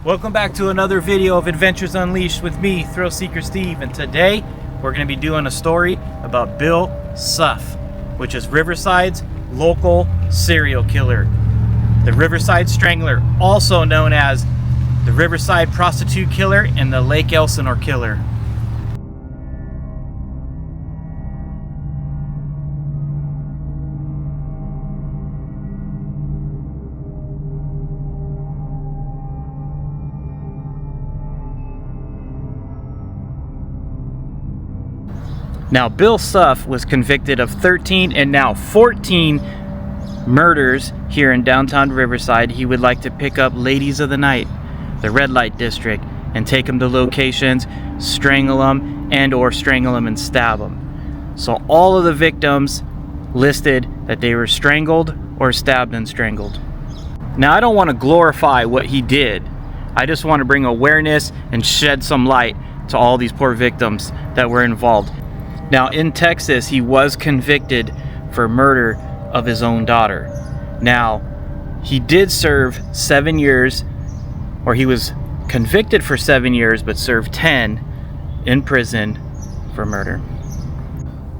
Welcome back to another video of Adventures Unleashed with me, Thrill Seeker Steve, and today we're going to be doing a story about Bill Suff, which is Riverside's local serial killer. The Riverside Strangler, also known as the Riverside Prostitute Killer and the Lake Elsinore Killer. Now, Bill Suff was convicted of 13 and now 14 murders here in downtown Riverside. He would like to pick up ladies of the night, the red light district, and take them to locations, strangle them, or strangle them and stab them. So all of the victims listed that they were strangled or stabbed and strangled. Now, I don't want to glorify what he did. I just want to bring awareness and shed some light to all these poor victims that were involved. Now, in Texas, he was convicted for murder of his own daughter. Now, he did serve 7 years, or he was convicted for 7 years, but served 10 in prison for murder.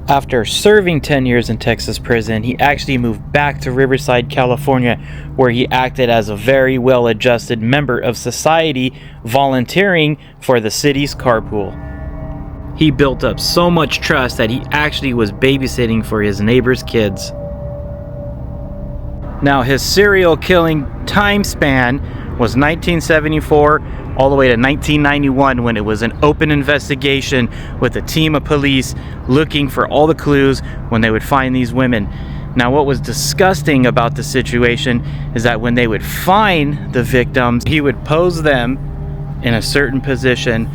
After serving 10 years in Texas prison, he actually moved back to Riverside, California, where he acted as a very well-adjusted member of society, volunteering for the city's carpool. He built up so much trust that he actually was babysitting for his neighbor's kids. Now, his serial killing time span was 1974 all the way to 1991, when it was an open investigation with a team of police looking for all the clues when they would find these women. Now, what was disgusting about the situation is that when they would find the victims, he would pose them in a certain position,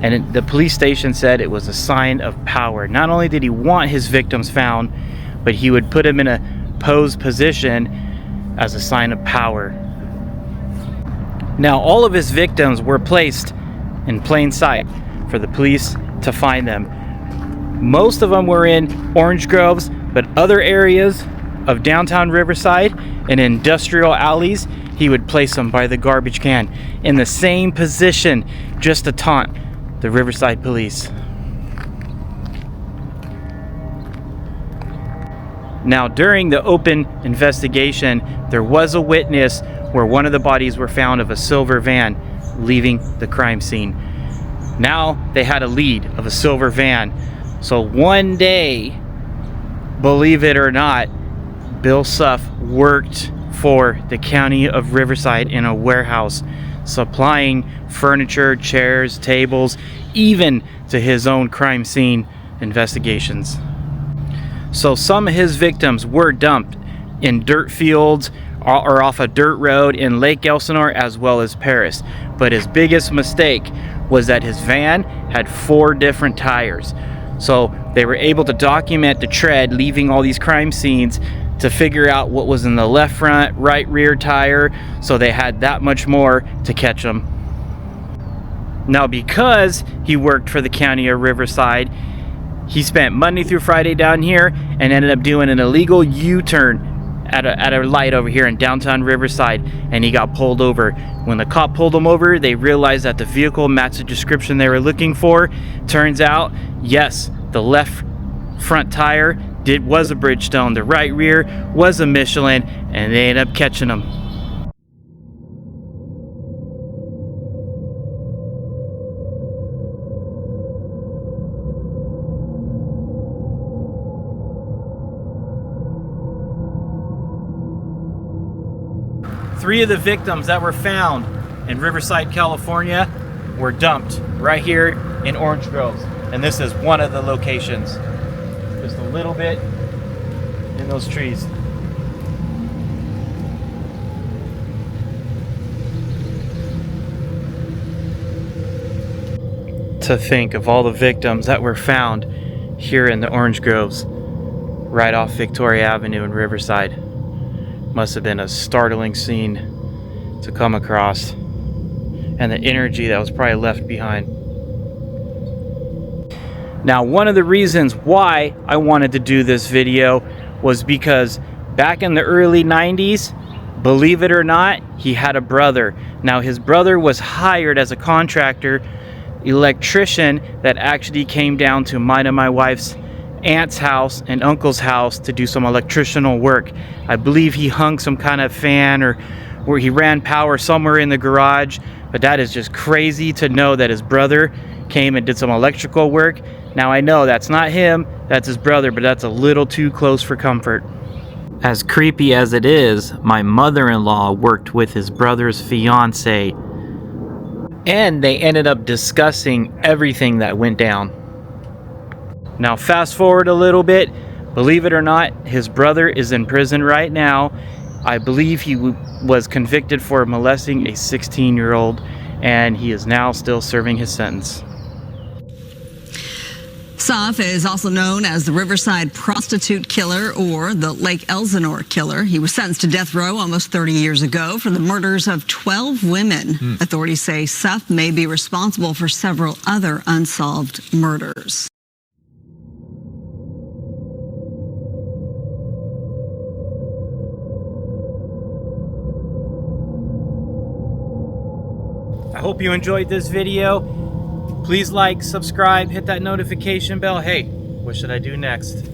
and the police station said it was a sign of power. Not only did he want his victims found, but he would put them in a posed position as a sign of power. Now, all of his victims were placed in plain sight for the police to find them. Most of them were in orange groves, but other areas of downtown Riverside and industrial alleys, he would place them by the garbage can in the same position, just to taunt the Riverside police. Now, during the open investigation, there was a witness where one of the bodies were found of a silver van leaving the crime scene. Now they had a lead of a silver van. So one day, believe it or not, Bill Suff worked for the county of Riverside in a warehouse, supplying furniture, chairs, tables, even to his own crime scene investigations. So some of his victims were dumped in dirt fields or off a dirt road in Lake Elsinore as well as Paris. But his biggest mistake was that his van had 4 different tires. So they were able to document the tread leaving all these crime scenes to figure out what was in the left front, right rear tire, so they had that much more to catch them. Now, because he worked for the county of Riverside, he spent Monday through Friday down here and ended up doing an illegal U-turn at a light over here in downtown Riverside, and he got pulled over. When the cop pulled him over, they realized that the vehicle matched the description they were looking for. Turns out, yes, the left front tire was a Bridgestone, the right rear was a Michelin, and they ended up catching him. Three of the victims that were found in Riverside, California were dumped right here in Orange Groves. And this is one of the locations. Just a little bit in those trees. To think of all the victims that were found here in the Orange Groves, right off Victoria Avenue in Riverside. Must have been a startling scene to come across, and the energy that was probably left behind. Now, one of the reasons why I wanted to do this video was because back in the early 90s, Believe it or not, he had a brother. Now his brother was hired as a contractor electrician that actually came down to mine and my wife's aunt's house and uncle's house to do some electrical work. I believe he hung some kind of fan or where he ran power somewhere in the garage, but that is just crazy to know that his brother came and did some electrical work. Now I know that's not him, that's his brother, but that's a little too close for comfort. As creepy as it is, my mother-in-law worked with his brother's fiance, and they ended up discussing everything that went down. Now fast forward a little bit, believe it or not, his brother is in prison right now. I believe he was convicted for molesting a 16-year-old, and he is now still serving his sentence. Suff is also known as the Riverside Prostitute Killer or the Lake Elsinore Killer. He was sentenced to death row almost 30 years ago for the murders of 12 women. Authorities say Suff may be responsible for several other unsolved murders. I hope you enjoyed this video. Please like, subscribe, hit that notification bell. Hey, what should I do next?